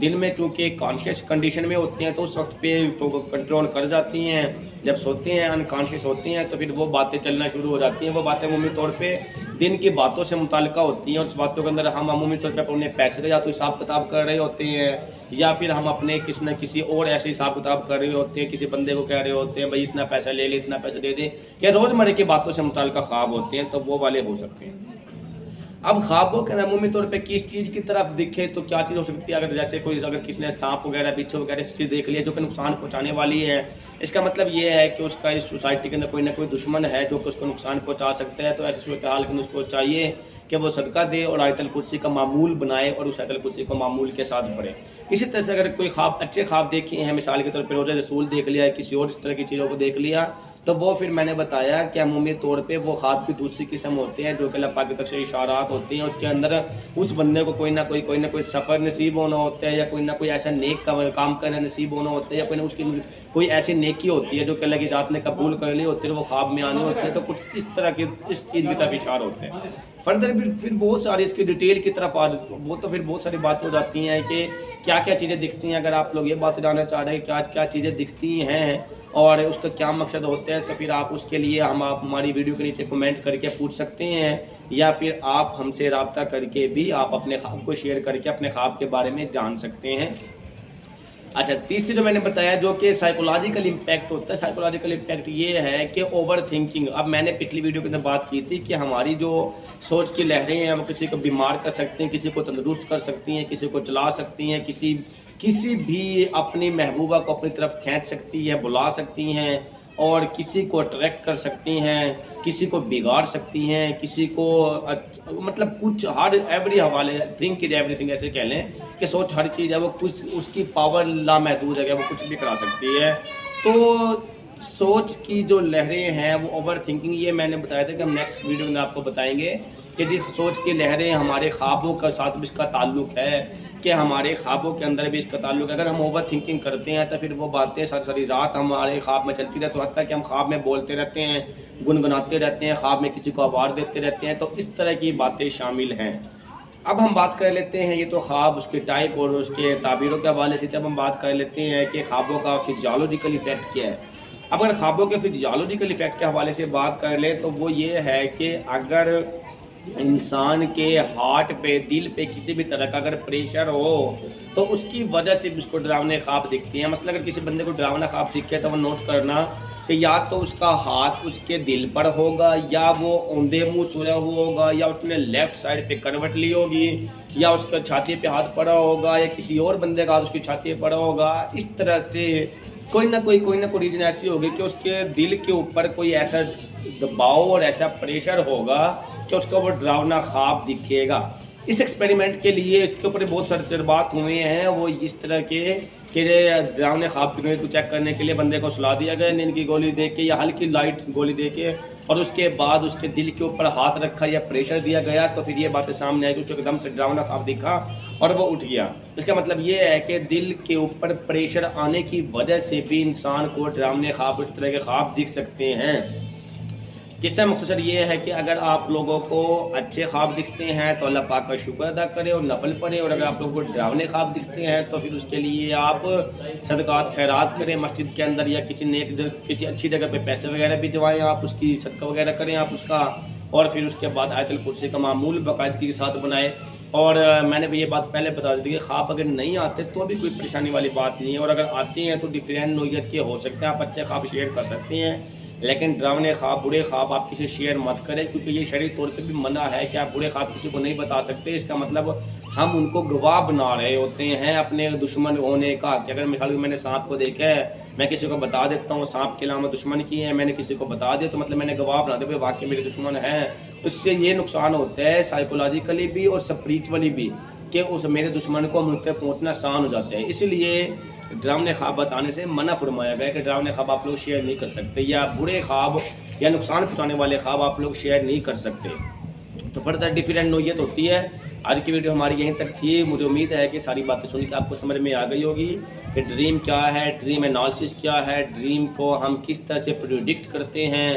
دن میں کیونکہ conscious condition میں ہوتے ہیں تو اس وقت پہ تو کنٹرول کر جاتی ہیں، جب سوتے ہیں انکانشیس ہوتے ہیں تو پھر وہ باتیں چلنا شروع ہو جاتی ہیں۔ وہ باتیں عمومی طور پہ دن کی باتوں سے متعلقہ ہوتی ہیں، اور اس باتوں کے اندر ہم عمومی طور پہ اپنے پیسے کا یا تو حساب کتاب کر رہے ہوتے ہیں، یا پھر ہم اپنے کسی نہ کسی اور ایسے حساب کتاب کر رہے ہوتے ہیں، کسی بندے کو کہہ رہے ہوتے ہیں بھائی اتنا پیسہ لے لے، اتنا پیسہ دے دے، یا روزمرہ کی باتوں سے متعلقہ خواب ہوتے ہیں، تو وہ والے ہو سکتے ہیں۔ اب خوابوں کے عمومی طور پہ کس چیز کی طرف دکھے تو کیا چیز ہو سکتی ہے؟ اگر جیسے اگر کسی نے سانپ وغیرہ بچھو وغیرہ اس چیز دیکھ لیا جو کہ نقصان پہنچانے والی ہے، اس کا مطلب یہ ہے کہ اس کا اس سوسائٹی کے اندر کوئی نہ کوئی دشمن ہے جو کہ اس کو نقصان پہنچا سکتا ہے، تو ایسی صورتحال کے اندر اس کو چاہیے کہ وہ صدقہ دے اور آیت الکرسی کا معمول بنائے اور اس آیت الکرسی کو معمول کے ساتھ پڑھے۔ اسی طرح سے اگر کوئی اچھے خواب دیکھے ہیں، مثال کے طور پہ روزہ رسول دیکھ لیا ہے، کسی اور اس طرح کی چیزوں کو دیکھ لیا، تو وہ پھر میں نے بتایا کہ عمومی طور پہ وہ خواب کی دوسری قسم ہوتے ہیں جو کہ اللہ پاک کی طرف سے اشارات ہوتے ہیں، اس کے اندر اس بندے کو کوئی نہ کوئی سفر نصیب ہونا ہوتا ہے، یا کوئی نہ کوئی ایسا نیک کام کرنا نصیب ہونا ہوتا ہے، یا کوئی نہ اس کی کوئی ایسی نیکی ہوتی ہے جو کہ اللہ کی ذات نے قبول کر لی ہوتی ہے، وہ خواب میں آنے ہوتے ہیں، تو کچھ اس طرح کی اس چیز کی طرف اشارہ ہوتے ہیں۔ فردر بھی پھر بہت ساری اس کی ڈیٹیل کی طرف وہ تو پھر بہت ساری باتیں ہو جاتی ہیں کہ کیا کیا چیزیں دکھتی ہیں۔ اگر آپ لوگ یہ بات جاننا چاہ رہے ہیں کہ آج کیا چیزیں دکھتی ہیں اور اس کا کیا مقصد ہوتا ہے، تو پھر آپ اس کے لیے آپ ہماری ویڈیو کے نیچے کمنٹ کر کے پوچھ سکتے ہیں، یا پھر آپ ہم سے رابطہ کر کے بھی آپ اپنے خواب کو شیئر کر کے اپنے خواب کے بارے میں جان سکتے ہیں۔ اچھا، تیسری جو میں نے بتایا جو کہ سائیکولوجیکل امپیکٹ ہوتا ہے، سائیکولوجیکل امپیکٹ یہ ہے کہ اوور تھنکنگ۔ اب میں نے پچھلی ویڈیو کے اندر بات کی تھی کہ ہماری جو سوچ کی لہریں ہیں وہ کسی کو بیمار کر سکتی ہیں، کسی کو تندرست کر سکتی ہیں، کسی کو چلا سکتی ہیں، کسی بھی اپنی محبوبہ کو اپنی طرف کھینچ سکتی ہے، بلا سکتی ہیں، اور کسی کو اٹریکٹ کر سکتی ہیں، کسی کو بگاڑ سکتی ہیں، کسی کو مطلب کچھ ہر ایوری حوالے تھنک از ایوری تھنگ ایسے کہہ لیں کہ سوچ ہر چیز ہے، وہ کچھ اس کی پاور لامحدود ہے کہ وہ کچھ بھی کرا سکتی ہے۔ تو سوچ کی جو لہریں ہیں وہ اوور تھنکنگ، یہ میں نے بتایا تھا کہ ہم نیکسٹ ویڈیو میں آپ کو بتائیں گے کہ سوچ کی لہریں ہمارے خوابوں کے ساتھ بھی اس کا تعلق ہے، کہ ہمارے خوابوں کے اندر بھی اس کا تعلق ہے۔ اگر ہم اوور تھنکنگ کرتے ہیں تو پھر وہ باتیں ساری رات ہمارے خواب میں چلتی رہتی ہیں، حتیٰ کہ ہم خواب میں بولتے رہتے ہیں، گنگناتے رہتے ہیں، خواب میں کسی کو آواز دیتے رہتے ہیں، تو اس طرح کی باتیں شامل ہیں۔ اب ہم بات کر لیتے ہیں، یہ تو خواب اس کے ٹائپ اور اس کے تعبیروں کے حوالے سے، اب ہم بات کر لیتے ہیں کہ خوابوں کا فزیولوجیکل ایفیکٹ کیا ہے۔ اب اگر خوابوں کے فزیولوجیکل ایفیکٹ کے حوالے سے بات کر لیں تو وہ یہ ہے کہ اگر انسان کے ہارٹ پہ، دل پہ کسی بھی طرح کا اگر پریشر ہو تو اس کی وجہ سے بھی اس کو ڈراونے خواب دکھتے ہیں۔ مثلا اگر کسی بندے کو ڈراونا خواب دکھے تو وہ نوٹ کرنا کہ یا تو اس کا ہاتھ اس کے دل پر ہوگا، یا وہ اوندے منہ سویا ہوا ہوگا، یا اس نے لیفٹ سائڈ پہ کروٹ لی ہوگی، یا اس کا چھاتی پہ ہاتھ پڑا ہوگا، یا کسی اور بندے کا ہاتھ اس کی چھاتی پہ پڑا ہوگا۔ اس طرح سے کوئی نہ کوئی ریجن ایسی ہوگی کہ اس کے دل کے اوپر کوئی ایسا دباؤ اور ایسا پریشر ہوگا کہ اس کا وہ ڈراونا خواب دکھے گا۔ اس ایکسپیریمنٹ کے لیے اس کے اوپر بہت سارے تجربات ہوئے ہیں، وہ اس طرح کے کہ ڈراونے خواب کی کو چیک کرنے کے لیے بندے کو سلا دیا گیا نیند کی گولی دے کے یا ہلکی لائٹ گولی دے کے، اور اس کے بعد اس کے دل کے اوپر ہاتھ رکھا یا پریشر دیا گیا، تو پھر یہ باتیں سامنے آئی کہ اس کو ایک دم سے ڈراونا خواب دکھا اور وہ اٹھ گیا۔ اس کا مطلب یہ ہے کہ دل کے اوپر پریشر آنے کی وجہ سے بھی انسان کو ڈراونے خواب، اس طرح کے خواب دکھ سکتے ہیں۔ جس سے مختصر یہ ہے کہ اگر آپ لوگوں کو اچھے خواب دکھتے ہیں تو اللہ پاک کا شکر ادا کریں اور نفل پڑھیں، اور اگر آپ لوگوں کو ڈراونے خواب دکھتے ہیں تو پھر اس کے لیے آپ صدقات خیرات کریں مسجد کے اندر، یا کسی اچھی جگہ پہ پیسے وغیرہ بھی جوائیں، آپ اس کی صدقہ وغیرہ کریں آپ اس کا، اور پھر اس کے بعد آیت الکرسی کا معمول باقاعدگی کے ساتھ بنائیں۔ اور میں نے بھی یہ بات پہلے بتا دی تھی کہ خواب اگر نہیں آتے تو بھی کوئی پریشانی والی بات نہیں ہے، اور اگر آتے ہیں تو ڈفرینٹ نوعیت کے ہو سکتے ہیں۔ آپ اچھے خواب شیئر کر سکتے ہیں، لیکن ڈراونے خواب، برے خواب آپ کسی شیئر مت کریں، کیونکہ یہ شرعی طور پہ بھی منع ہے کہ آپ برے خواب کسی کو نہیں بتا سکتے۔ اس کا مطلب ہم ان کو گواہ بنا رہے ہوتے ہیں اپنے دشمن ہونے کا، کہ اگر مثال میں نے سانپ کو دیکھا ہے، میں کسی کو بتا دیتا ہوں سانپ کے علاوہ دشمن کی ہیں، میں نے کسی کو بتا دیا تو مطلب میں نے گواہ بنا دیا کہ واقعی میرے دشمن ہیں۔ اس سے یہ نقصان ہوتا ہے سائیکولوجیکلی بھی اور اسپریچولی بھی، کہ اس میرے دشمن کو مجھ تک پہنچنا آسان ہو جاتا ہے۔ اس لیے ڈراونے خواب بتانے سے منع فرمایا گیا کہ ڈراونے خواب آپ لوگ شیئر نہیں کر سکتے، یا برے خواب یا نقصان پہنچانے والے خواب آپ لوگ شیئر نہیں کر سکتے۔ تو فردر ڈیفرنٹ نوعیت ہوتی ہے۔ آج کی ویڈیو ہماری یہیں تک تھی۔ مجھے امید ہے کہ ساری باتیں سن کے آپ کو سمجھ میں آ گئی ہوگی کہ ڈریم کیا ہے، ڈریم انالیسس کیا ہے، ڈریم کو ہم کس طرح سے پریڈکٹ کرتے ہیں،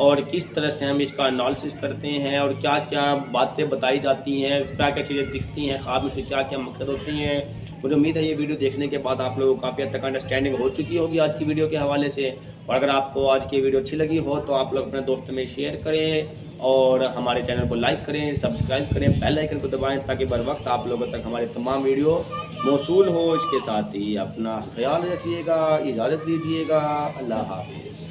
اور کس طرح سے ہم اس کا انالیسس کرتے ہیں اور کیا کیا باتیں بتائی جاتی ہیں، کیا کیا چیزیں دکھتی ہیں، خواب میں سے کیا کیا مقصد ہوتی ہیں۔ مجھے امید ہے یہ ویڈیو دیکھنے کے بعد آپ لوگوں کو کافی حد تک انڈرسٹینڈنگ ہو چکی ہوگی آج کی ویڈیو کے حوالے سے، اور اگر آپ کو آج کی ویڈیو اچھی لگی ہو تو آپ لوگ اپنے دوستوں میں شیئر کریں اور ہمارے چینل کو لائک کریں، سبسکرائب کریں، بیل آئیکن کو دبائیں تاکہ بر وقت آپ لوگوں تک ہمارے تمام ویڈیو موصول ہو۔ اس کے ساتھ ہی اپنا خیال رکھیے گا، اجازت دیجیے گا، اللہ حافظ۔